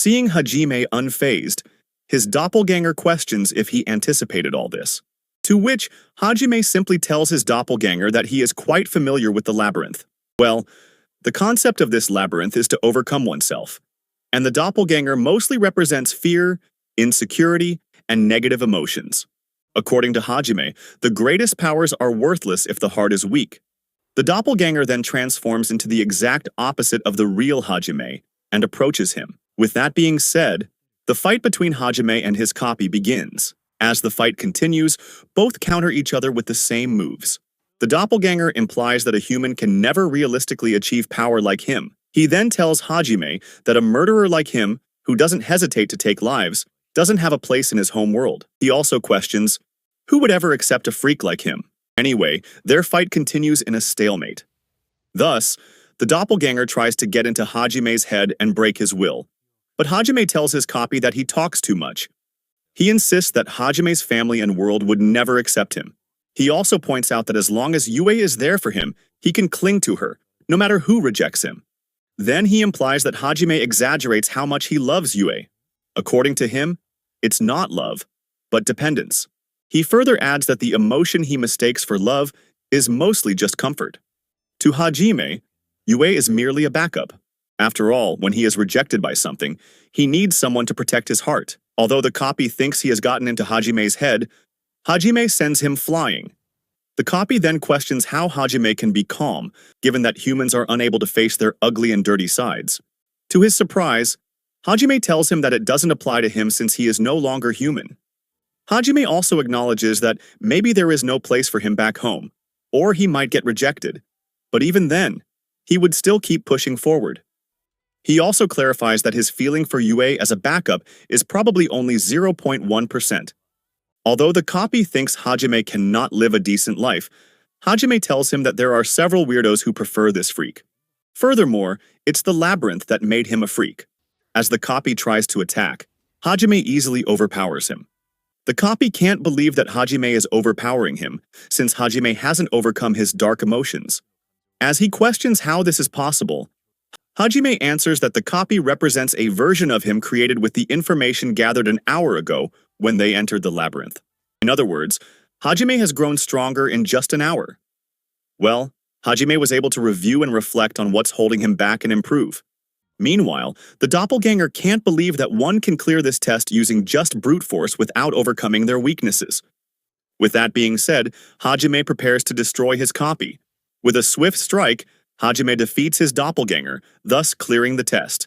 Seeing Hajime unfazed, his doppelganger questions if he anticipated all this. To which Hajime simply tells his doppelganger that he is quite familiar with the labyrinth. Well, the concept of this labyrinth is to overcome oneself, and the doppelganger mostly represents fear, insecurity, and negative emotions. According to Hajime, the greatest powers are worthless if the heart is weak. The doppelganger then transforms into the exact opposite of the real Hajime and approaches him. With that being said, the fight between Hajime and his copy begins. As the fight continues, both counter each other with the same moves. The doppelganger implies that a human can never realistically achieve power like him. He then tells Hajime that a murderer like him, who doesn't hesitate to take lives, doesn't have a place in his home world. He also questions, who would ever accept a freak like him? Anyway, their fight continues in a stalemate. Thus, the doppelganger tries to get into Hajime's head and break his will, but Hajime tells his copy that he talks too much. He insists that Hajime's family and world would never accept him. He also points out that as long as Yue is there for him, he can cling to her, no matter who rejects him. Then he implies that Hajime exaggerates how much he loves Yue. According to him, it's not love, but dependence. He further adds that the emotion he mistakes for love is mostly just comfort. To Hajime, Yue is merely a backup. After all, when he is rejected by something, he needs someone to protect his heart. Although the copy thinks he has gotten into Hajime's head, Hajime sends him flying. The copy then questions how Hajime can be calm, given that humans are unable to face their ugly and dirty sides. To his surprise, Hajime tells him that it doesn't apply to him since he is no longer human. Hajime also acknowledges that maybe there is no place for him back home, or he might get rejected. But even then, he would still keep pushing forward. He also clarifies that his feeling for Yue as a backup is probably only 0.1%. Although the copy thinks Hajime cannot live a decent life, Hajime tells him that there are several weirdos who prefer this freak. Furthermore, it's the labyrinth that made him a freak. As the copy tries to attack, Hajime easily overpowers him. The copy can't believe that Hajime is overpowering him, since Hajime hasn't overcome his dark emotions. As he questions how this is possible, Hajime answers that the copy represents a version of him created with the information gathered an hour ago when they entered the labyrinth. In other words, Hajime has grown stronger in just an hour. Well, Hajime was able to review and reflect on what's holding him back and improve. Meanwhile, the doppelganger can't believe that one can clear this test using just brute force without overcoming their weaknesses. With that being said, Hajime prepares to destroy his copy. With a swift strike, Hajime defeats his doppelganger, thus clearing the test.